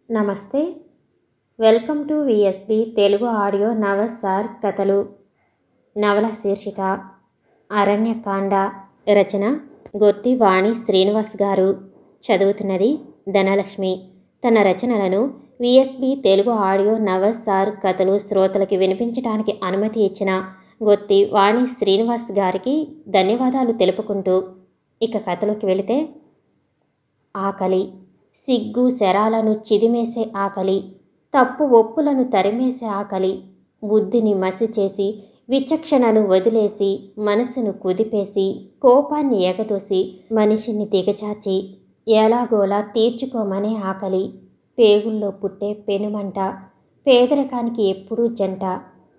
నమస్తే. Welcome to VSB Telugu audio నవసార్ కథలు. నవల శీర్షిక అరణ్యకాండ. రచన గొత్తి వాణి శ్రీనివాస్ గారు. చదువుతున్నది ధనలక్ష్మి. తన రచనలను విఎస్బి తెలుగు ఆడియో నవసార్ కథలు శ్రోతలకి వినిపించడానికి అనుమతి ఇచ్చిన గొత్తి వాణి శ్రీనివాస్ గారికి ధన్యవాదాలు తెలుపుకుంటూ ఇక కథలోకి వెళితే, ఆకలి, సిగ్గు శరాలను చిదిమేసే ఆకలి, తప్పు ఒప్పులను తరిమేసే ఆకలి, బుద్ధిని మసి చేసి విచక్షణను వదిలేసి మనసును కుదిపేసి కోపాన్ని ఎగదోసి మనిషిని దిగజాచి ఎలాగోలా తీర్చుకోమనే ఆకలి, పేగుల్లో పుట్టే పెనుమంట, పేదరికానికి ఎప్పుడూ జంట,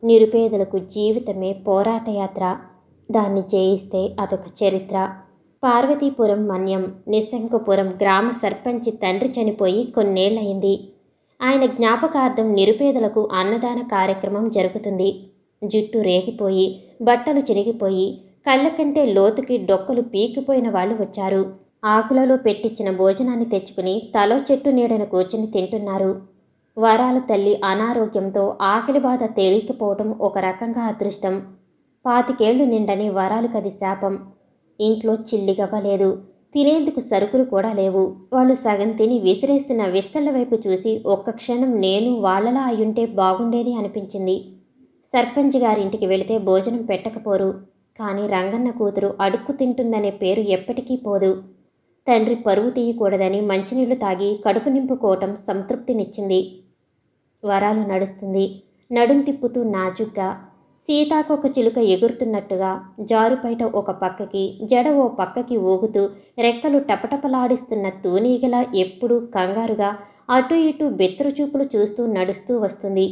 నిరుపేదలకు జీవితమే పోరాటయాత్ర, దాన్ని జయిస్తే అదొక చరిత్ర. పార్వతీపురం మన్యం నిశంకపురం గ్రామ సర్పంచి తండ్రి చనిపోయి కొన్నేళ్లయింది. ఆయన జ్ఞాపకార్థం నిరుపేదలకు అన్నదాన కార్యక్రమం జరుగుతుంది. జుట్టు రేగిపోయి బట్టలు చిరిగిపోయి కళ్ళ కంటే లోతుకి డొక్కలు పీకిపోయిన వాళ్ళు వచ్చారు. ఆకులలో పెట్టించిన భోజనాన్ని తెచ్చుకుని తలో చెట్టు నీడన కూర్చుని తింటున్నారు. వరాల తల్లి అనారోగ్యంతో ఆకలి బాధ తేలికపోవటం ఒక రకంగా అదృష్టం. 25 ఏళ్లు నిండని వరాలకది శాపం. ఇంట్లో చిల్లిగవ్వలేదు, తినేందుకు సరుకులు కూడా లేవు. వాళ్ళు సగం తిని విసిరేస్తున్న విస్తళ్ల వైపు చూసి ఒక్క క్షణం నేను వాళ్లలా అయ్యుంటే బాగుండేది అనిపించింది. సర్పంచ్ గారింటికి వెళితే భోజనం పెట్టకపోరు, కానీ రంగన్న కూతురు అడుక్కు తింటుందనే పేరు ఎప్పటికీ పోదు. తండ్రి పరువు తీయకూడదని మంచినీళ్లు తాగి కడుపు నింపుకోవటం సంతృప్తినిచ్చింది. వరాలు నడుస్తుంది, నడుం తిప్పుతూ నాజుగ్గా, సీతాకొక చిలుక ఎగురుతున్నట్టుగా, జారుపైట ఒక పక్కకి జడ ఓ పక్కకి ఊగుతూ రెక్కలు టపటపలాడిస్తున్న తూనీగలా ఎప్పుడూ కంగారుగా అటు ఇటు బెత్తరు చూపులు చూస్తూ నడుస్తూ వస్తుంది.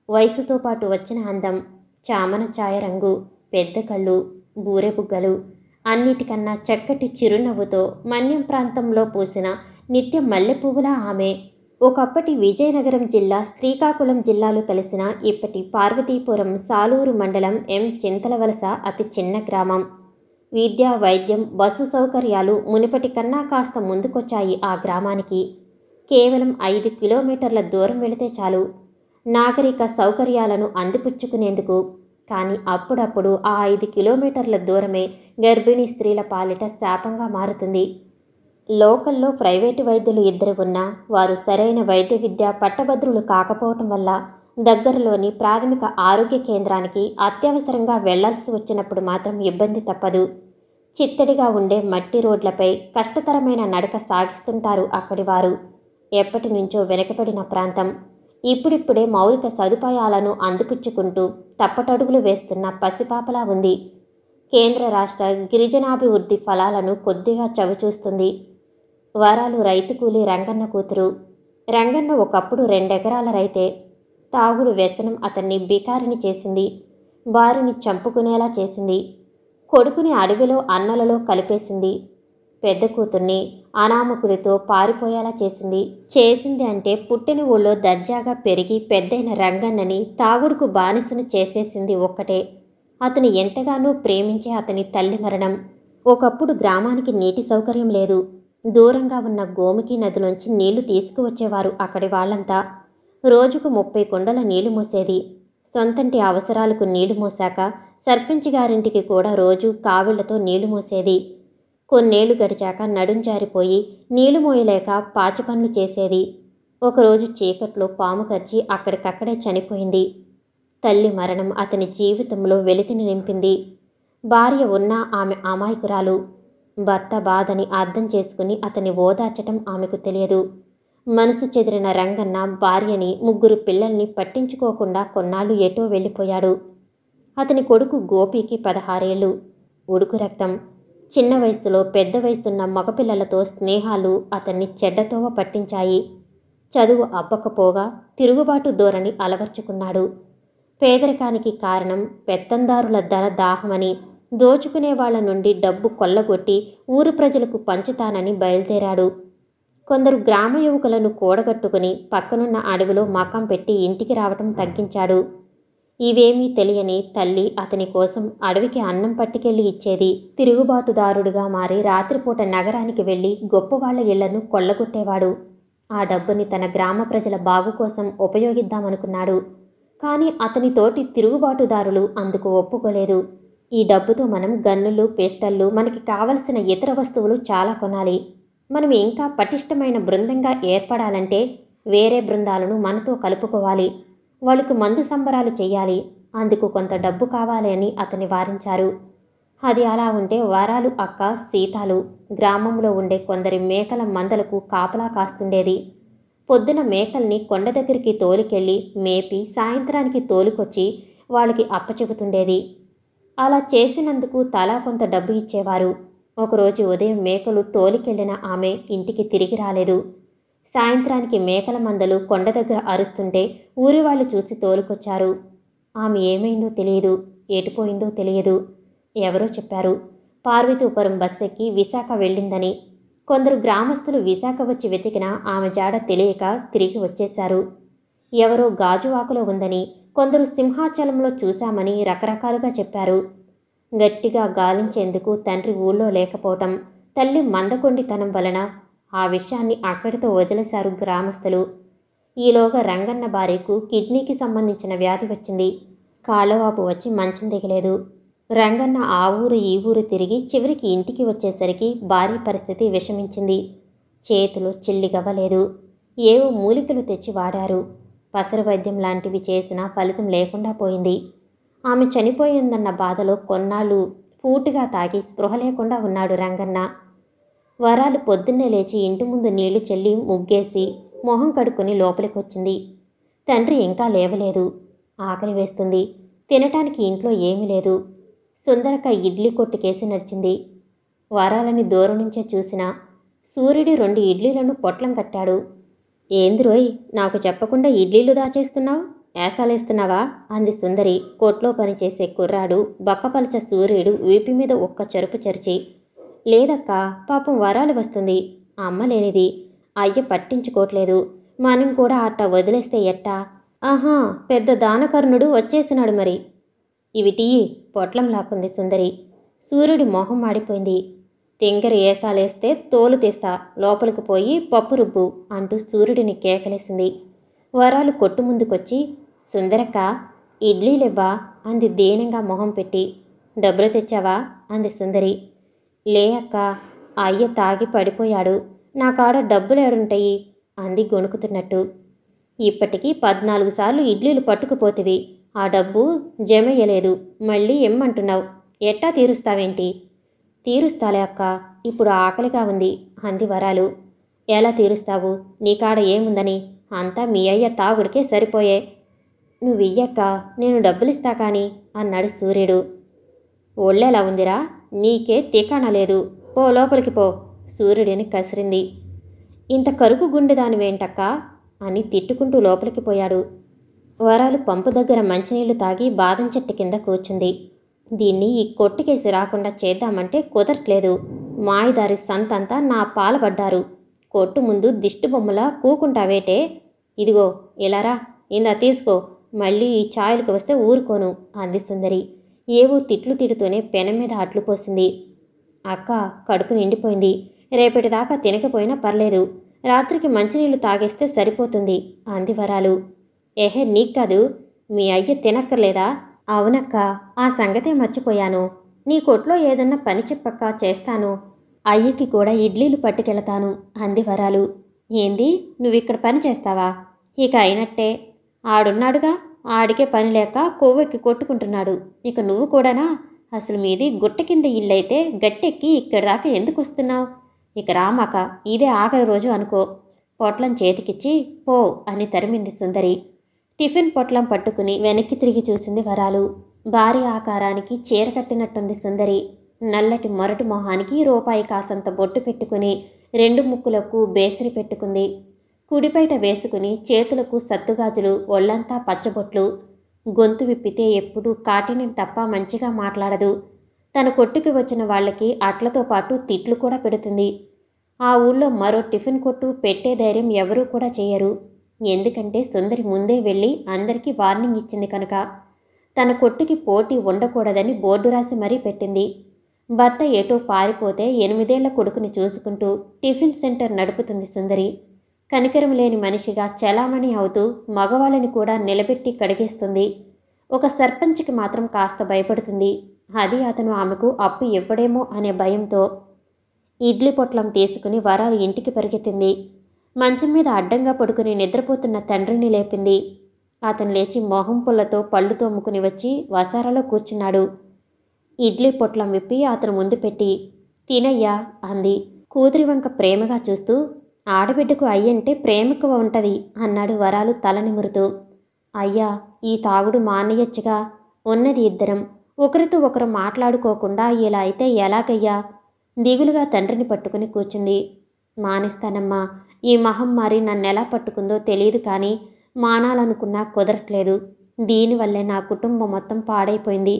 వయసుతో పాటు వచ్చిన అందం, చామన ఛాయ రంగు, పెద్ద కళ్ళు, బూరెబుగ్గలు, అన్నిటికన్నా చక్కటి చిరునవ్వుతో మన్యం ప్రాంతంలో పూసిన నిత్య మల్లెపువ్వులా ఆమె. ఒకప్పటి విజయనగరం జిల్లా శ్రీకాకుళం జిల్లాలు కలిసిన ఇప్పటి పార్వతీపురం సాలూరు మండలం ఎం చింతలవలస అతి చిన్న గ్రామం. విద్య, వైద్యం, బస్సు సౌకర్యాలు మునిపటి కన్నా కాస్త ముందుకొచ్చాయి ఆ గ్రామానికి. కేవలం 5 కిలోమీటర్ల దూరం వెళితే చాలు నాగరిక సౌకర్యాలను అందిపుచ్చుకునేందుకు. కానీ అప్పుడప్పుడు ఆ 5 కిలోమీటర్ల దూరమే గర్భిణీ స్త్రీల పాలిట శాపంగా మారుతుంది. లోకల్లో ప్రైవేటు వైద్యులు 2 ఉన్నా వారు సరైన వైద్య విద్య పట్టభద్రులు కాకపోవటం వల్ల దగ్గరలోని ప్రాథమిక ఆరోగ్య కేంద్రానికి అత్యవసరంగా వెళ్లాల్సి వచ్చినప్పుడు మాత్రం ఇబ్బంది తప్పదు. చిత్తడిగా ఉండే మట్టి రోడ్లపై కష్టతరమైన నడక సాగిస్తుంటారు అక్కడి వారు. ఎప్పటి నుంచో వెనకబడిన ప్రాంతం ఇప్పుడిప్పుడే మౌలిక సదుపాయాలను అందిపుచ్చుకుంటూ తప్పటడుగులు వేస్తున్న పసిపాపలా ఉంది. కేంద్ర రాష్ట్ర గిరిజనాభివృద్ధి ఫలాలను కొద్దిగా చవిచూస్తుంది. వరాలు రైతు కూలి రంగన్న కూతురు. రంగన్న ఒకప్పుడు 2 ఎకరాల రైతే. తాగుడు వ్యసనం అతన్ని బికారిని చేసింది, భార్యని చంపుకునేలా చేసింది, కొడుకుని అడవిలో అన్నలలో కలిపేసింది, పెద్ద కూతుర్ని అనామకుడితో పారిపోయేలా చేసింది అంటే పుట్టిన ఊళ్ళో దర్జాగా పెరిగి పెద్దైన రంగన్నని తాగుడుకు బానిసను చేసేసింది ఒక్కటే. అతను ఎంతగానో ప్రేమించే అతని తల్లి మరణం. ఒకప్పుడు గ్రామానికి నీటి సౌకర్యం లేదు. దూరంగా ఉన్న గోముఖి నదిలోంచి నీళ్లు తీసుకువచ్చేవారు అక్కడి వాళ్లంతా. రోజుకు 30 కుండల నీళ్లు మోసేది. సొంతంటి అవసరాలకు నీళ్లు మోసాక సర్పంచ్ గారింటికి కూడా రోజు కావిళ్లతో నీళ్లు మోసేది. కొన్నేళ్లు గడిచాక నడుం జారిపోయి నీళ్లు మోయలేక పాచి పనులు చేసేది. ఒకరోజు చీకట్లో పాము కరిచి అక్కడికక్కడే చనిపోయింది. తల్లి మరణం అతని జీవితంలో వెలితిని నింపింది. భార్య ఉన్నా ఆమె అమాయకురాలు. భర్త బాధని అర్థం చేసుకుని అతన్ని ఓదార్చటం ఆమెకు తెలియదు. మనసు చెదిరిన రంగన్న భార్యని 3 పిల్లల్ని పట్టించుకోకుండా కొన్నాళ్లు ఎటో వెళ్ళిపోయాడు. అతని కొడుకు గోపికి 16 ఏళ్లు. ఉడుకు రక్తం. చిన్న వయసులో పెద్ద వయసున్న మగపిల్లలతో స్నేహాలు అతన్ని చెడ్డతోవ పట్టించాయి. చదువు అబ్బకపోగా తిరుగుబాటు ధోరణి అలవర్చుకున్నాడు. పేదరికానికి కారణం పెత్తందారుల ధన దాహమని, దోచుకునే వాళ్ల నుండి డబ్బు కొల్లగొట్టి ఊరు ప్రజలకు పంచుతానని బయలుదేరాడు. కొందరు గ్రామ యువకులను కూడగట్టుకుని పక్కనున్న అడవిలో మకాం పెట్టి ఇంటికి రావటం తగ్గించాడు. ఇవేమీ తెలియని తల్లి అతని కోసం అడవికి అన్నం పట్టుకెళ్లి ఇచ్చేది. తిరుగుబాటుదారుడుగా మారి రాత్రిపూట నగరానికి వెళ్లి గొప్పవాళ్ల ఇళ్లను కొల్లగొట్టేవాడు. ఆ డబ్బుని తన గ్రామ ప్రజల బాగు కోసం ఉపయోగిద్దామనుకున్నాడు. కానీ అతని తోటి తిరుగుబాటుదారులు అందుకు ఒప్పుకోలేదు. ఈ డబ్బుతో మనం గన్నులు, పిస్టళ్ళు, మనకి కావలసిన ఇతర వస్తువులు చాలా కొనాలి. మనం ఇంకా పటిష్టమైన బృందంగా ఏర్పడాలంటే వేరే బృందాలను మనతో కలుపుకోవాలి. వాళ్ళకు మందు సంబరాలు చెయ్యాలి. అందుకు కొంత డబ్బు కావాలి అని అతన్ని వారించారు. అది అలా ఉంటే వరాలు అక్క సీతాలు గ్రామంలో ఉండే కొందరి మేకల మందలకు కాపలా కాస్తుండేది. పొద్దున మేకల్ని కొండ దగ్గరికి తోలుకెళ్ళి మేపి సాయంత్రానికి తోలుకొచ్చి వాళ్ళకి అప్పచెబుతుండేది. అలా చేసినందుకు తలా కొంత డబ్బు ఇచ్చేవారు. ఒకరోజు ఉదయం మేకలు తోలికెళ్లిన ఆమె ఇంటికి తిరిగి రాలేదు. సాయంత్రానికి మేకల మందలు కొండ దగ్గర అరుస్తుంటే ఊరివాళ్లు చూసి తోలుకొచ్చారు. ఆమె ఏమైందో తెలియదు, ఎటుపోయిందో తెలియదు. ఎవరో చెప్పారు పార్వతీపురం బస్సెక్కి విశాఖ వెళ్ళిందని. కొందరు గ్రామస్తులు విశాఖ వచ్చి వెతికినా ఆమె జాడ తెలియక తిరిగి వచ్చేశారు. ఎవరో గాజువాకులో ఉందని, కొందరు సింహాచలంలో చూశామని రకరకాలుగా చెప్పారు. గట్టిగా గాలించేందుకు తండ్రి ఊళ్ళో లేకపోవటం, తల్లి మందకొండితనం వలన ఆ విషయాన్ని అక్కడితో వదిలేశారు గ్రామస్తులు. ఈలోగా రంగన్న భార్యకు కిడ్నీకి సంబంధించిన వ్యాధి వచ్చింది. కాళ్ళవాపు వచ్చి మంచం దిగలేదు. రంగన్న ఆ ఊరు ఈ ఊరు తిరిగి చివరికి ఇంటికి వచ్చేసరికి భార్య పరిస్థితి విషమించింది. చేతులు చిల్లిగవ్వలేదు. ఏవో మూలికలు తెచ్చి వాడారు. పసరు వైద్యం లాంటివి చేసినా ఫలితం లేకుండా పోయింది. ఆమె చనిపోయిందన్న బాధలో కొన్నాళ్ళు పూటుగా తాగి స్పృహ లేకుండా ఉన్నాడు రంగన్న. వరాలు పొద్దున్నే లేచి ఇంటి ముందు నీళ్లు చెల్లి ముగ్గేసి మొహం కడుక్కుని లోపలికొచ్చింది. తండ్రి ఇంకా లేవలేదు. ఆకలి వేస్తుంది. తినటానికి ఇంట్లో ఏమీ లేదు. సుందరక ఇడ్లీ కొట్టుకేసి నడిచింది. వరాలని దూరం నుంచే చూసినా సూర్యుడి 2 ఇడ్లీలను పొట్లం కట్టాడు. ఏందిరోయ్, నాకు చెప్పకుండా ఇడ్లీలు దాచేస్తున్నావు, ఏసాలేస్తున్నావా అంది సుందరి. కోట్లో పనిచేసే కుర్రాడు బక్కపలచ సూర్యుడు వీపి మీద ఒక్క చెరుపు చరిచి. లేదక్కా, పాపం వరాలు వస్తుంది. అమ్మ లేనిది. అయ్య పట్టించుకోవట్లేదు. మనం కూడా అట్ట వదిలేస్తే ఎట్టా? ఆహా, పెద్ద దానకర్ణుడు వచ్చేసినాడు మరి. ఇవి టీ పొట్లం లాక్కుంది సుందరి. సూర్యుడి మొహం మాడిపోయింది. తింగరి ఏసాలేస్తే తోలు తీస్తా, లోపలికి పోయి పప్పు రుబ్బు అంటూ సూర్యుడిని కేకలేసింది. వరాలు కొట్టు ముందుకొచ్చి, సుందరక్క ఇడ్లీలివ్వా అంది దీనంగా మొహం పెట్టి. డబ్బులు తెచ్చావా అంది సుందరి. లే అక్క, అయ్య తాగి పడిపోయాడు. నా కాడ డబ్బులేడుంటాయి అంది గొణుకుతున్నట్టు. ఇప్పటికీ 14 సార్లు ఇడ్లీలు పట్టుకుపోతివి. ఆ డబ్బు జమయ్యలేదు. మళ్ళీ ఎమ్మంటున్నావు. ఎట్టా తీరుస్తావేంటి? తీరుస్తాలే అక్క, ఇప్పుడు ఆకలిగా ఉంది అంది వరాలు. ఎలా తీరుస్తావు? నీకాడ ఏముందని? అంతా మీ అయ్య తాగుడికే సరిపోయే. నువ్వియ్యక్క, నేను డబ్బులిస్తా కానీ అన్నాడు సూర్యుడు. ఒళ్ళెలా ఉందిరా? నీకే తికాణ లేదు. పో లోపలికి పో సూర్యుడిని కసిరింది. ఇంత కరుకు గుండెదానివేంటక్కా అని తిట్టుకుంటూ లోపలికి పోయాడు. వరాలు పంపు దగ్గర మంచినీళ్లు తాగి బాదం చెట్టు కింద కూర్చుంది. దీన్ని ఈ కొట్టుకేసి రాకుండా చేద్దామంటే కుదరట్లేదు. మాయదారి సంతంతా నా పాలబడ్డారు. కొట్టు ముందు దిష్టి బొమ్మలా కూకుంటావేటే? ఇదిగో ఇలారా, ఇందా తీసుకో. మళ్ళీ ఈ ఛాయలకు వస్తే ఊరుకోను అంది సుందరి. ఏవో తిట్లు తిడుతూనే పెనం మీద అట్లు పోసింది. అక్క, కడుపు నిండిపోయింది. రేపటిదాకా తినకపోయినా పర్లేదు. రాత్రికి మంచినీళ్లు తాగేస్తే సరిపోతుంది అంది వరాలు. ఏహే, నీకు కాదు, మీ అయ్య తినక్కర్లేదా? అవునక్క, ఆ సంగతే మర్చిపోయాను. నీ కొట్లో ఏదన్నా పని చెప్పక్క, చేస్తాను. అయ్యకి కూడా ఇడ్లీలు పట్టుకెళతాను అంది వరాలు. ఏంది, నువ్విక్కడ పని చేస్తావా? ఇక అయినట్టే. ఆడున్నాడుగా, ఆడికే పని లేక కొవ్వెక్కి కొట్టుకుంటున్నాడు. ఇక నువ్వు కూడానా? అసలు మీది గుట్ట కింద ఇల్లైతే గట్టెక్కి ఇక్కడి దాకా ఎందుకు వస్తున్నావు? ఇక రామాక, ఇదే ఆఖరి రోజు అనుకో. పొట్లం చేతికిచ్చి పో అని తరిమింది సుందరి. టిఫిన్ పొట్లం పట్టుకుని వెనక్కి తిరిగి చూసింది వరాలు. భారీ ఆకారానికి చీర కట్టినట్టుంది సుందరి. నల్లటి మొరటి మొహానికి రూపాయి కాసంత బొట్టు పెట్టుకుని 2 ముక్కులకు బేసరి పెట్టుకుంది. కుడిపైట వేసుకుని చేతులకు సత్తుగాజులు, ఒళ్లంతా పచ్చబొట్లు. గొంతు విప్పితే ఎప్పుడూ కాటిని తప్ప మంచిగా మాట్లాడదు. తన కొట్టుకి వచ్చిన వాళ్ళకి అట్లతో పాటు తిట్లు కూడా పెడుతుంది. ఆ ఊళ్ళో మరో టిఫిన్ కొట్టు పెట్టే ధైర్యం ఎవరూ కూడా చేయరు. ఎందుకంటే సుందరి ముందే వెళ్ళి అందరికీ వార్నింగ్ ఇచ్చింది కనుక. తన కొట్టుకి పోటీ ఉండకూడదని బోర్డు రాసి మరీ పెట్టింది. భర్త ఏటో పారిపోతే 8 ఏళ్ల కొడుకుని చూసుకుంటూ టిఫిన్ సెంటర్ నడుపుతుంది సుందరి. కనికరం లేని మనిషిగా చలామణి అవుతూ మగవాళ్ళని కూడా నిలబెట్టి కడిగేస్తుంది. ఒక సర్పంచ్కి మాత్రం కాస్త భయపడుతుంది. అది అతను ఆమెకు అప్పు ఇవ్వడేమో అనే భయంతో. ఇడ్లీ పొట్లం తీసుకుని వరాలు ఇంటికి పరిగెత్తింది. మంచం మీద అడ్డంగా పడుకుని నిద్రపోతున్న తండ్రిని లేపింది. అతను లేచి మొహం పుల్లతో పళ్ళు తోముకుని వచ్చి వసారాలో కూర్చున్నాడు. ఇడ్లీ పొట్లం విప్పి అతను ముందు పెట్టి, తినయ్యా అంది కూతురి వంక ప్రేమగా చూస్తూ. ఆడబిడ్డకు అయ్యంటే ప్రేమక్కువ ఉంటది అన్నాడు వరాలు తల నిమురుతూ. అయ్యా, ఈ తాగుడు మానేయొచ్చుగా, ఉన్నది ఇద్దరం, ఒకరితో ఒకరు మాట్లాడుకోకుండా ఇలా అయితే ఎలాగయ్యా? దిగులుగా తండ్రిని పట్టుకుని కూర్చుంది. మానేస్తానమ్మా, ఈ మహమ్మారి నన్నెలా పట్టుకుందో తెలియదు కానీ మానాలనుకున్నా కుదరట్లేదు. దీనివల్లే నా కుటుంబం మొత్తం పాడైపోయింది.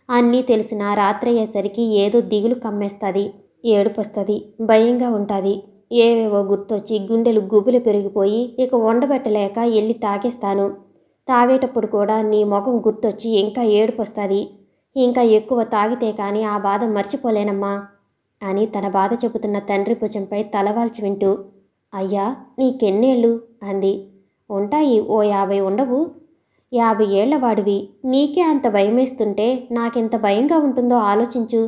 అన్నీ తెలిసినా రాత్రయ్యేసరికి ఏదో దిగులు కమ్మేస్తుంది, ఏడుపొస్తుంది, భయంగా ఉంటుంది. ఏవేవో గుర్తొచ్చి గుండెలు గుబులు పెరిగిపోయి ఇక వండబెట్టలేక వెళ్ళి తాగేస్తాను. తాగేటప్పుడు కూడా నీ ముఖం గుర్తొచ్చి ఇంకా ఏడుపొస్తుంది. ఇంకా ఎక్కువ తాగితే కానీ ఆ బాధ మర్చిపోలేనమ్మా అని తన బాధ చెబుతున్న తండ్రి భుజంపై తలవాల్చి వింటూ. అయ్యా, నీకెన్నేళ్ళు అంది. ఉంటాయి, ఓ 50 ఉండవు. 50 ఏళ్ల వాడివి, నీకే అంత భయమేస్తుంటే నాకెంత భయంగా ఉంటుందో ఆలోచించు.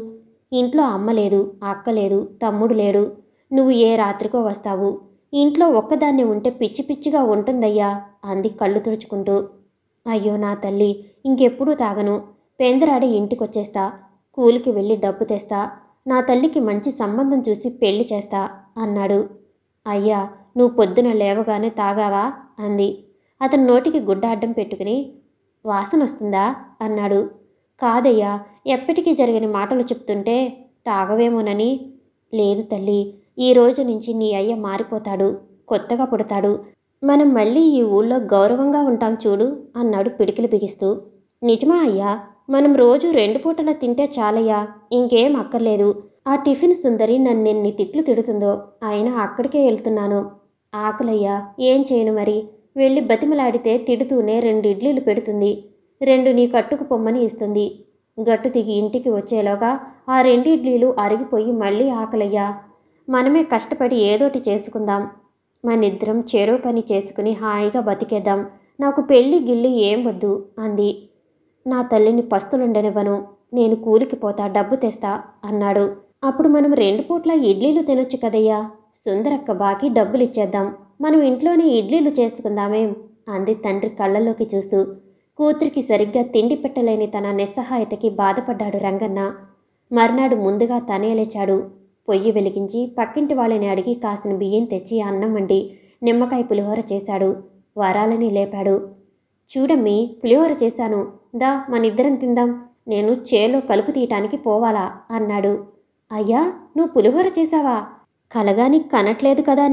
ఇంట్లో అమ్మ లేదు, అక్క లేదు, తమ్ముడు లేడు. నువ్వు ఏ రాత్రికో వస్తావు. ఇంట్లో ఒక్కదాన్ని ఉంటే పిచ్చి పిచ్చిగా ఉంటుందయ్యా అంది కళ్ళు తుడుచుకుంటూ. అయ్యో నా తల్లి, ఇంకెప్పుడూ తాగను. పెందరాడి ఇంటికొచ్చేస్తా. కూలికి వెళ్ళి డబ్బు తెస్తా. నా తల్లికి మంచి సంబంధం చూసి పెళ్లి చేస్తా అన్నాడు. అయ్యా, నువ్వు పొద్దున లేవగానే తాగావా అంది. అతను నోటికి గుడ్డ అడ్డం పెట్టుకుని, వాసన వస్తుందా అన్నాడు. కాదయ్యా, ఎప్పటికీ జరిగిన మాటలు చెప్తుంటే తాగవేమోనని. లేదు తల్లి, ఈ రోజు నుంచి నీ అయ్య మారిపోతాడు, కొత్తగా పుడతాడు. మనం మళ్ళీ ఈ ఊళ్ళో గౌరవంగా ఉంటాం చూడు అన్నాడు పిడికిలు బిగిస్తూ. నిజమా అయ్యా? మనం రోజు 2 పూటలా తింటే చాలయ్యా, ఇంకేం అక్కర్లేదు. ఆ టిఫిన్ సుందరి నన్నెన్ని తిట్లు తిడుతుందో, అయినా అక్కడికే వెళ్తున్నాను. ఆకలయ్యా, ఏం చేయను మరి? వెళ్ళి బతిమలాడితే తిడుతూనే 2 ఇడ్లీలు పెడుతుంది, 2 నీ కట్టుకు పొమ్మని ఇస్తుంది. గట్టు దిగి ఇంటికి వచ్చేలోగా ఆ 2 ఇడ్లీలు అరిగిపోయి మళ్ళీ ఆకలయ్యా. మనమే కష్టపడి ఏదోటి చేసుకుందాం. మనిద్దరం చెరో పని చేసుకుని హాయిగా బతికేద్దాం. నాకు పెళ్ళి గిల్లి ఏం వద్దు అంది. నా తల్లిని పస్తులుండనివ్వను, నేను కూలికి పోతా, డబ్బు తెస్తా అన్నాడు. అప్పుడు మనం 2 పూట్ల ఇడ్లీలు తినొచ్చు కదయ్యా. సుందరక్క బాకి డబ్బులిచ్చేద్దాం, మనం ఇంట్లోనే ఇడ్లీలు చేసుకుందామేం అంది తండ్రి కళ్ళల్లోకి చూస్తూ. కూతురికి సరిగ్గా తిండి పెట్టలేని తన నిస్సహాయతకి బాధపడ్డాడు రంగన్న. మర్నాడు ముందుగా తనే లేచాడు. పొయ్యి వెలిగించి పక్కింటి వాళ్ళని అడిగి కాసిన బియ్యం తెచ్చి అన్నం వండి నిమ్మకాయ పులిహోర చేశాడు. వరాలని లేపాడు. చూడమ్మీ, పులిహోర చేశాను, దా మనిద్దరం తిందాం. నేను చేలో కలుపు తీయటానికి పోవాలా అన్నాడు. అయ్యా, నువ్వు పులిహోర చేశావా? కలగాని కనట్లేదు కదా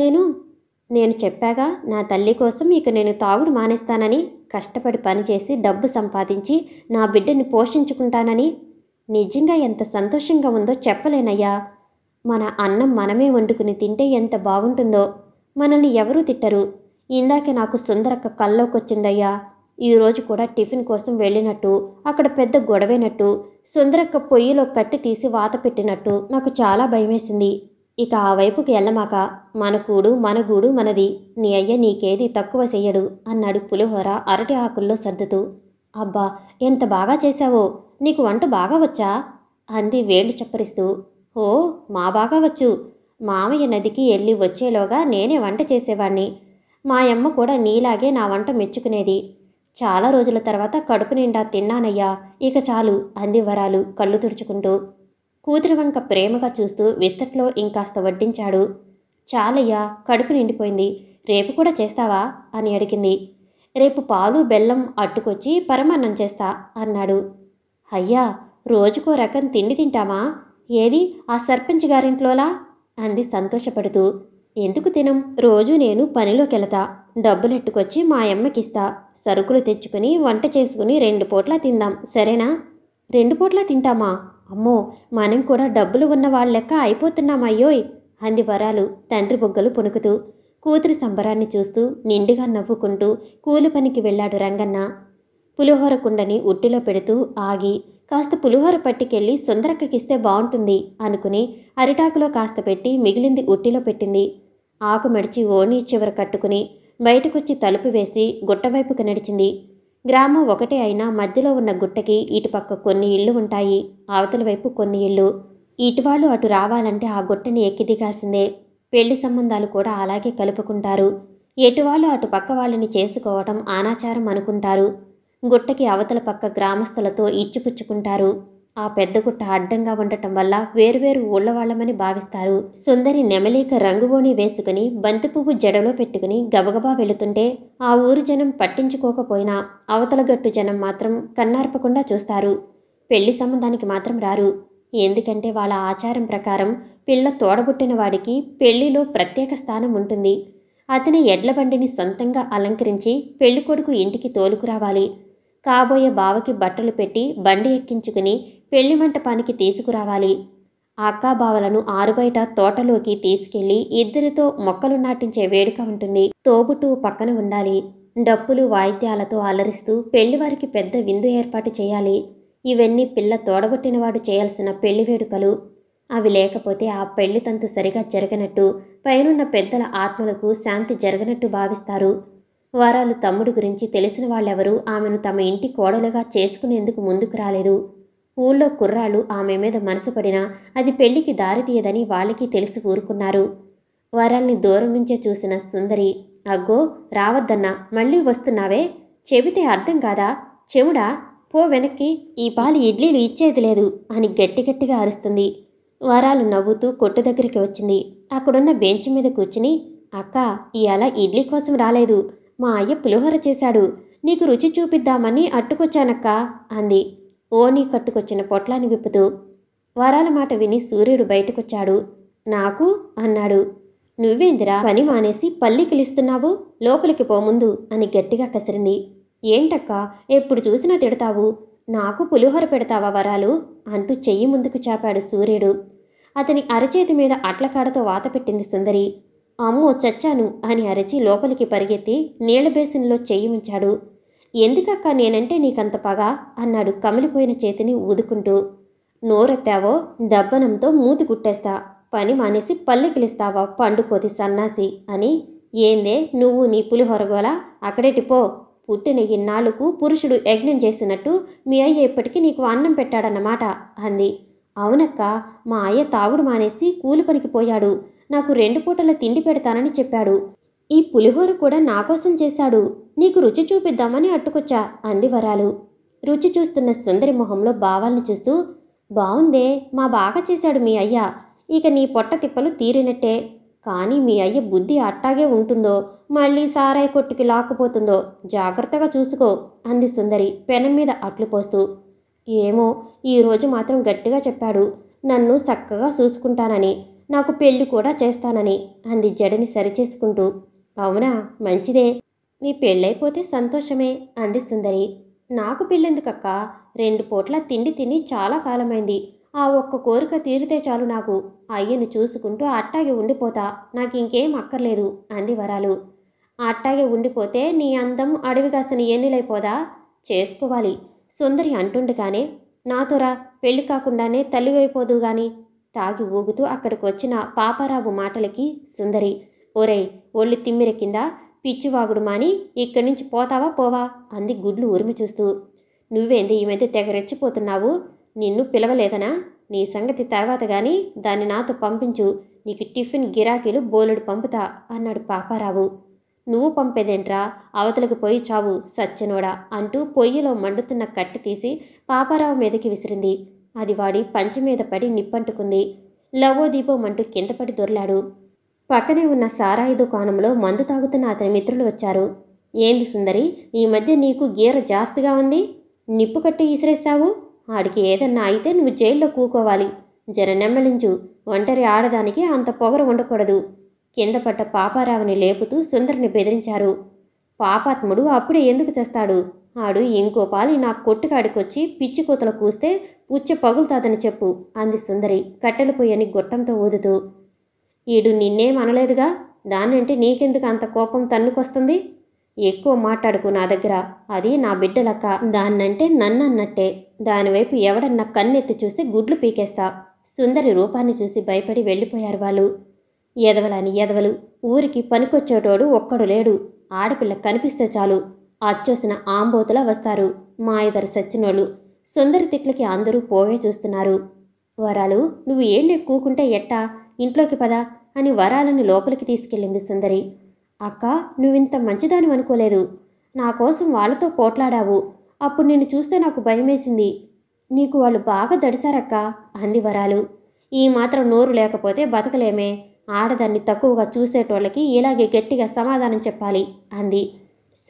నేను చెప్పాగా, నా తల్లి కోసం ఇక నేను తాగుడు మానేస్తానని. కష్టపడి పనిచేసి డబ్బు సంపాదించి నా బిడ్డని పోషించుకుంటానని. నిజంగా ఎంత సంతోషంగా ఉందో చెప్పలేనయ్యా. మన అన్నం మనమే వండుకుని తింటే ఎంత బాగుంటుందో. మనల్ని ఎవరూ తిట్టరు. ఇందాకే నాకు సుందరక్క కల్లోకొచ్చిందయ్యా. ఈరోజు కూడా టిఫిన్ కోసం వెళ్ళినట్టు, అక్కడ పెద్ద గొడవైనట్టు, సుందరక్క పొయ్యిలో కట్టి తీసి వాత పెట్టినట్టు నాకు చాలా భయమేసింది. ఇక ఆ వైపుకి వెళ్ళమాక, మన కూడు మన గూడు మనది. నీ అయ్య నీకేది తక్కువ చెయ్యడు అన్నాడు పులిహోర అరటి ఆకుల్లో సర్దుతూ. అబ్బా, ఎంత బాగా చేశావో! నీకు వంట బాగా వచ్చా అంది వేళ్లు చప్పరిస్తూ. ఓ, మా బాగా వచ్చు. మామయ్య నదికి వెళ్ళి వచ్చేలోగా నేనే వంట చేసేవాణ్ణి. మా అమ్మ కూడా నీలాగే నా వంట మెచ్చుకునేది. చాలా రోజుల తర్వాత కడుపు నిండా తిన్నానయ్యా, ఇక చాలు అంది వరాలు కళ్ళు తుడుచుకుంటూ. కూతురి వంక ప్రేమగా చూస్తూ విస్తట్లో ఇంకాస్త వడ్డించాడు. చాలయ్యా, కడుపు నిండిపోయింది. రేపు కూడా చేస్తావా అని అడిగింది. రేపు పాలు బెల్లం అట్టుకొచ్చి పరమాన్నం చేస్తా అన్నాడు. అయ్యా, రోజుకో రకం తిండి తింటామా? ఏది ఆ సర్పంచ్ గారింట్లోలా అంది సంతోషపడుతూ. ఎందుకు తినం? రోజు నేను పనిలోకెళతా, డబ్బులెట్టుకొచ్చి మా అమ్మకిస్తా. సరుకులు తెచ్చుకుని వంట చేసుకుని 2 పూట్లా తిందాం, సరేనా? 2 పూట్లా తింటామా? అమ్మో, మనం కూడా డబ్బులు ఉన్న వాళ్ళెక్క అయిపోతున్నామయ్యోయ్ అంది వరాలు తండ్రి బొగ్గలు పుణుకుతూ. కూతురి సంబరాన్ని చూస్తూ నిండుగా నవ్వుకుంటూ కూలి పనికి వెళ్ళాడు రంగన్న. పులిహోర కుండని ఉట్టిలో పెడుతూ ఆగి, కాస్త పులిహోర పట్టుకెళ్ళి సుందరక్కకిస్తే బాగుంటుంది అనుకుని అరిటాకులో కాస్త పెట్టి మిగిలింది ఉట్టిలో పెట్టింది. ఆకు మడిచి ఓణీ చివర కట్టుకుని బయటకొచ్చి తలుపు వేసి గుట్టవైపుకు నడిచింది. గ్రామం ఒకటే అయినా మధ్యలో ఉన్న గుట్టకి ఇటుపక్క కొన్ని ఇళ్ళు ఉంటాయి, అవతల వైపు కొన్ని ఇళ్ళు. ఇటువాళ్ళు అటు రావాలంటే ఆ గుట్టని ఎక్కి దిగాల్సిందే. పెళ్లి సంబంధాలు కూడా అలాగే కలుపుకుంటారు. ఎటువాళ్ళు అటు పక్క వాళ్ళని చేసుకోవటం అనాచారం అనుకుంటారు. గుట్టకి అవతల పక్క గ్రామస్తులతో ఇచ్చిపుచ్చుకుంటారు. ఆ పెద్ద గుట్ట అడ్డంగా ఉండటం వల్ల వేరువేరు ఊళ్ళవాళ్లమని భావిస్తారు. సుందరి నెమలీక రంగువోణి వేసుకుని బంతిపువ్వు జడలో పెట్టుకుని గబగబా వెళుతుంటే ఆ ఊరు జనం పట్టించుకోకపోయినా అవతల గట్టు జనం మాత్రం కన్నార్పకుండా చూస్తారు. పెళ్లి సంబంధానికి మాత్రం రారు. ఎందుకంటే వాళ్ళ ఆచారం ప్రకారం పిల్ల తోడబుట్టిన వాడికి పెళ్లిలో ప్రత్యేక స్థానం ఉంటుంది. అతని ఎడ్ల బండిని సొంతంగా అలంకరించి పెళ్లికొడుకు ఇంటికి తోలుకురావాలి. కాబోయే బావకి బట్టలు పెట్టి బండి ఎక్కించుకుని పెళ్లి మంటపానికి తీసుకురావాలి. అక్కాబావలను ఆరుబయట తోటలోకి తీసుకెళ్లి ఇద్దరితో మొక్కలు నాటించే వేడుక ఉంటుంది. తోబుట్టువు పక్కన ఉండాలి. డప్పులు వాయిద్యాలతో అలరిస్తూ పెళ్లివారికి పెద్ద విందు ఏర్పాటు చేయాలి. ఇవన్నీ పిల్ల తోడబుట్టినవాడు చేయాల్సిన పెళ్లి వేడుకలు. అవి లేకపోతే ఆ పెళ్లి తంతు సరిగా జరగనట్టు, పైనున్న పెద్దల ఆత్మలకు శాంతి జరగనట్టు భావిస్తారు. వరాలు తమ్ముడు గురించి తెలిసిన వాళ్ళెవరూ ఆమెను తమ ఇంటి కోడలుగా చేసుకునేందుకు ముందుకు రాలేదు. ఊళ్ళో కుర్రాళ్ళు ఆమె మీద మనసు పడినా అది పెళ్లికి దారితీయదని వాళ్ళకి తెలిసి ఊరుకున్నారు. వరాల్ని దూరం నుంచే చూసిన సుందరి, అగ్గో రావద్దన్నా, మళ్ళీ వస్తున్నావే, చెబితే అర్థం కాదా, చెవుడా, పో వెనక్కి, ఈ పాలు ఇడ్లీలు ఇచ్చేది లేదు అని గట్టిగట్టిగా అరుస్తుంది. వరాలు నవ్వుతూ కొట్టు దగ్గరికి వచ్చింది. అక్కడున్న బెంచ్ మీద కూర్చుని, అక్క, ఇయాల ఇడ్లీ కోసం రాలేదు, మా అయ్య పులిహోర చేశాడు, నీకు రుచి చూపిద్దామని అట్టుకొచ్చానక్క అంది ఓణీ కట్టుకొచ్చిన పొట్లాన్ని విప్పుతూ. వరాల మాట విని సూర్యుడు బయటకొచ్చాడు. నాకు అన్నాడు. నువ్వేందిరా పని మానేసి పల్లికిలిస్తున్నావు, లోపలికి పో ముందు అని గట్టిగా కసిరింది. ఏంటక్క ఎప్పుడు చూసినా తిడతావు, నాకు పులిహోర పెడతావా వరాలు అంటూ చెయ్యి ముందుకు చాపాడు సూర్యుడు. అతని అరచేతి మీద అట్లకాడతో వాత పెట్టింది సుందరి. అమ్మో చచ్చాను అని అరచి లోపలికి పరిగెత్తి నీళ్ల బేసిన్లో చెయ్యి ఉంచాడు. ఎందుకక్క నేనంటే నీకంత పగ అన్నాడు కమిలిపోయిన చేతిని ఊదుకుంటూ. నోరెత్తావో దబ్బనంతో మూతి కుట్టేస్తా, పని మానేసి పల్లెకిలిస్తావా పండుకోతి సన్నాసి అని. ఏందే నువ్వు నీ పులిహొరగోలా, అక్కడేటిపో, పుట్టిన ఇన్నాళ్లకు పురుషుడు యజ్ఞం చేసినట్టు మీ అయ్య ఇప్పటికీ నీకు అన్నం పెట్టాడన్నమాట అంది. అవునక్క, మా అయ్య తాగుడు మానేసి కూలి పనికి పోయాడు, నాకు 2 పూటల తిండి పెడతానని చెప్పాడు. ఈ పులిహోర కూడా నా కోసం చేశాడు, నీకు రుచి చూపిద్దామని అట్టుకొచ్చా అంది వరాలు. రుచి చూస్తున్న సుందరి మొహంలో భావాల్ని చూస్తూ, బావుందే, మా బాగా చేశాడు మీ అయ్య, ఇక నీ పొట్ట తిప్పలు తీరినట్టే. కానీ మీ అయ్య బుద్ధి అట్టాగే ఉంటుందో, మళ్ళీ సారాయి కొట్టుకి లాక్కుపోతుందో జాగ్రత్తగా చూసుకో అంది సుందరి పెనం మీద అట్లు పోస్తూ. ఏమో, ఈరోజు మాత్రం గట్టిగా చెప్పాడు, నన్ను చక్కగా చూసుకుంటానని, నాకు పెళ్లి కూడా చేస్తానని అంది జడని సరిచేసుకుంటూ. అవునా, మంచిదే, నీ పెళ్ళైపోతే సంతోషమే అంది సుందరి. నాకు పెళ్ళెందుకక్క, 2 పూట్ల తిండి తిని చాలా కాలమైంది, ఆ ఒక్క కోరిక తీరితే చాలు నాకు, అయ్యను చూసుకుంటూ అట్టాగే ఉండిపోతా, నాకు ఇంకేం అక్కర్లేదు అంది వరాలు. అట్టాగే ఉండిపోతే నీ అందం అడవిగాసిన ఎన్నిలైపోదా, చేసుకోవాలి సుందరి అంటుండగానే, నాతోరా, పెళ్లి కాకుండానే తల్లివైపోదు గాని తాగి ఊగుతూ అక్కడికొచ్చిన పాపారావు మాటలకి సుందరి, ఒరేయ్ ఒళ్ళు తిమ్మిరెక్కిందా, పిచ్చివాగుడు మాని ఇక్కడి నుంచి పోతావా పోవా అంది గుడ్లు ఉరిమి చూస్తూ. నువ్వేంది ఈ మధ్య తెగ రెచ్చిపోతున్నావు, నిన్ను పిలవలేదనా, నీ సంగతి తర్వాత గాని దాన్ని నాతో పంపించు, నీకు టిఫిన్ గిరాకీలు బోలెడు పంపుతా అన్నాడు పాపారావు. నువ్వు పంపేదేంట్రా, అవతలకు పోయి చావు సచ్చనోడా అంటూ పొయ్యిలో మండుతున్న కట్టె తీసి పాపారావు మీదకి విసిరింది. అది వాడి పంచి మీద పడి నిప్పంటుకుంది. లవోదీపోమంటూ కిందపడి దొర్లాడు. పక్కనే ఉన్న సారాయి దుకాణంలో మందు తాగుతున్న అతని మిత్రులు వచ్చారు. ఏంది సుందరి, ఈ మధ్య నీకు గీర జాస్తిగా ఉంది, నిప్పు కట్టి ఇసిరేస్తావు, ఆడికి ఏదన్నా అయితే నువ్వు జైల్లో కూకోవాలి, జర నెమ్మలించు, ఒంటరి ఆడదానికి అంత పొగరు ఉండకూడదు. కింద పడ్డ పాపారావుని లేపుతూ సుందరిని బెదిరించారు. పాపాత్ముడు అప్పుడే ఎందుకు చేస్తాడు, ఆడు ఇంకో పాలి నా కొట్టుకాడికొచ్చి పిచ్చి కూతలు కూస్తే పుచ్చ పగులుతాదని చెప్పు అంది సుందరి కట్టెలు పొయ్యని గొట్టంతో ఊదుతూ. ఈడు నిన్నేం అనలేదుగా, దాన్నంటే నీకెందుకు అంత కోపం తన్నుకొస్తుంది, ఎక్కువ మాట్లాడుకు నా దగ్గర, అది నా బిడ్డలక్క, దాన్నంటే నన్నన్నట్టే, దానివైపు ఎవడన్నా కన్నెత్తి చూస్తే గుడ్లు పీకేస్తా. సుందరి రూపాన్ని చూసి భయపడి వెళ్ళిపోయారు వాళ్ళు. ఎదవలని ఎదవలు, ఊరికి పనికొచ్చేటోడు ఒక్కడు లేడు. ఆడపిల్ల కనిపిస్తే చాలు అచ్చొసిన ఆంబోతులా వస్తారు మాయదరి సచ్చినోళ్ళు. సుందరి తిట్లకి అందరూ పోగే చూస్తున్నారు. వరాలు, నువ్వు ఏళ్ళే కూకుంటే ఎట్టా, ఇంట్లోకి పదా అని వరాలని లోపలికి తీసుకెళ్ళింది సుందరి. అక్క, నువ్వింత మంచిదాని అనుకోలేదు. నా కోసం వాళ్ళతో పోట్లాడావు. అప్పుడు నిన్ను చూస్తే నాకు భయమేసింది. నీకు వాళ్ళు బాగా దడిశారక్క అంది వరాలు. ఈ మాత్రం నోరు లేకపోతే బతకలేమే. ఆడదాన్ని తక్కువగా చూసేటోళ్ళకి ఇలాగే గట్టిగా సమాధానం చెప్పాలి అంది.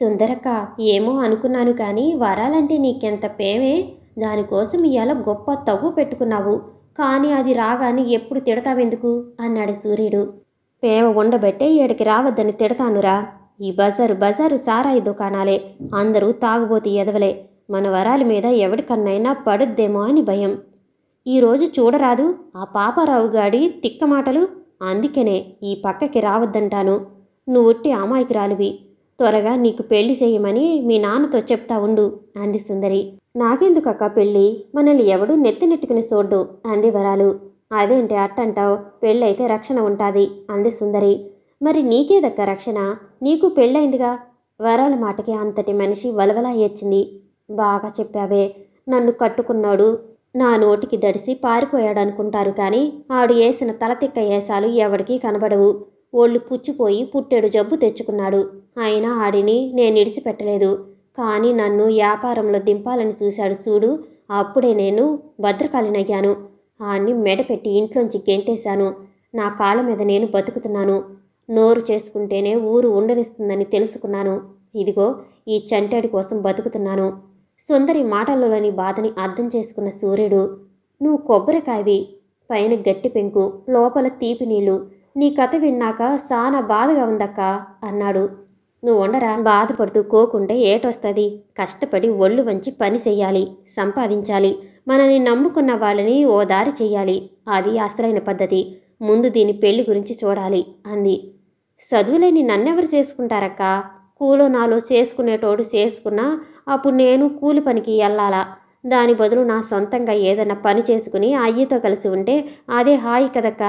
సుందరక్క, ఏమో అనుకున్నాను కానీ వరాలంటే నీకెంత పేమే. దానికోసం ఇవాళ గొప్ప తవ్వు పెట్టుకున్నావు. కానీ అది రాగానే ఎప్పుడు తిడతావెందుకు అన్నాడు సూర్యుడు. పేమ ఉండబట్టే ఏడికి రావద్దని తిడతానురా. ఈ బజారు సారాయి దుకాణాలే. అందరూ తాగుబోతి ఎదవలే. మన వరాల మీద ఎవడికన్నైనా పడుద్దేమో అని భయం. ఈరోజు చూడరాదు ఆ పాపారావు గాడి తిక్క మాటలు. అందుకనే ఈ పక్కకి రావద్దంటాను. నువ్వుట్టి అమాయకురాలివి. త్వరగా నీకు పెళ్లి చేయమని మీ నాన్నతో చెప్తా ఉండు అంది సుందరి. నాకెందుకక్క పెళ్ళి? మనల్ని ఎవడూ నెత్తినెట్టుకుని చూడ్డు అంది వరాలు. అదేంటి అట్టంటావు? పెళ్ళైతే రక్షణ ఉంటాది అంది సుందరి. మరి నీకేదక్క రక్షణ? నీకు పెళ్ళైందిగా. వరాల మాటకి అంతటి మనిషి వలవలా ఏడ్చింది. బాగా చెప్పావే. నన్ను కట్టుకున్నాడు నా నోటికి దడిసి పారిపోయాడనుకుంటారు కానీ ఆడు వేసిన తలతిక్క ఏసాలు ఎవడికి కనబడవు. ఒళ్ళు పుచ్చిపోయి పుట్టెడు జబ్బు తెచ్చుకున్నాడు. అయినా ఆడిని నేను ఇడిచిపెట్టలేదు. కానీ నన్ను వ్యాపారంలో దింపాలని చూశాడు చూడు. అప్పుడే నేను భద్రకాళినయ్యాను. ఆడిని మెడపెట్టి ఇంట్లోంచి గెంటేశాను. నా కాళ్ళ మీద నేను బతుకుతున్నాను. నోరు చేసుకుంటేనే ఊరు ఉండనిస్తుందని తెలుసుకున్నాను. ఇదిగో ఈ చంటాడి కోసం బతుకుతున్నాను. సుందరి మాటలలోని బాధని అర్థం చేసుకున్న సూర్యుడు, నువ్వు కొబ్బరికాయవి, పైన గట్టి పెంకు, లోపల తీపి నీళ్ళు. నీ కథ విన్నాక చాలా బాధగా ఉందక్క అన్నాడు. నువ్వు ఉండరా, బాధపడుతూ కోకుంటే ఏటొస్తుంది. కష్టపడి ఒళ్ళు వంచి పని చెయ్యాలి, సంపాదించాలి. మనని నమ్ముకున్న వాళ్ళని ఓ దారి చెయ్యాలి. అది అసలైన పద్ధతి. ముందు దీని పెళ్లి గురించి చూడాలి అంది. చదువులేని నన్నెవరు చేసుకుంటారక్క? కూలో నాలో చేసుకునేటోడు చేసుకున్నా అప్పుడు నేను కూలి పనికి వెళ్ళాలా? దాని బదులు నా సొంతంగా ఏదైనా పని చేసుకుని అయ్యతో కలిసి ఉంటే అదే హాయి కదక్క.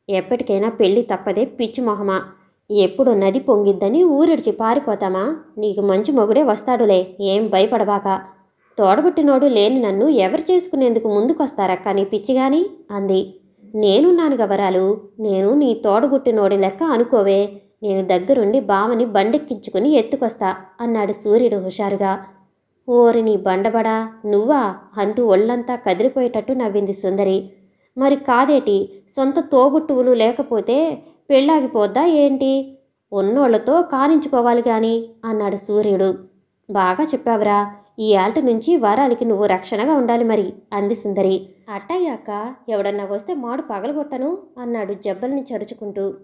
ఎప్పటికైనా పెళ్ళి తప్పదే పిచ్చి మొహమా. ఎప్పుడు నది పొంగిద్దని ఊరిడిచి పారిపోతామా? నీకు మంచి మొగుడే వస్తాడులే, ఏం భయపడబాక. తోడబుట్టినోడు లేని నన్ను ఎవరు చేసుకునేందుకు ముందుకొస్తారక్క నీ పిచ్చిగాని అంది. నేనున్నాను గవరాలు. నేను నీ తోడబుట్టినోడి లెక్క అనుకోవే. నేను దగ్గరుండి బావని బండెక్కించుకుని ఎత్తుకొస్తా అన్నాడు సూర్యుడు హుషారుగా. ఓరి నీ బండబడా, నువ్వా అంటూ ఒళ్ళంతా కదిలిపోయేటట్టు నవ్వింది సుందరి. మరి కాదేటి, సొంత తోబుట్టువులు లేకపోతే పెళ్ళాగిపోద్దా ఏంటి? ఉన్నోళ్లతో కానించుకోవాలి గాని అన్నాడు సూర్యుడు. బాగా చెప్పావురా. ఈ ఆల్ట నుంచి వరాలికి నువ్వు రక్షణగా ఉండాలి మరి అంది సుందరి. అట్టయ్యాక ఎవడన్నా వస్తే మాడు పగలగొట్టను అన్నాడు జబ్బల్ని చరుచుకుంటూ.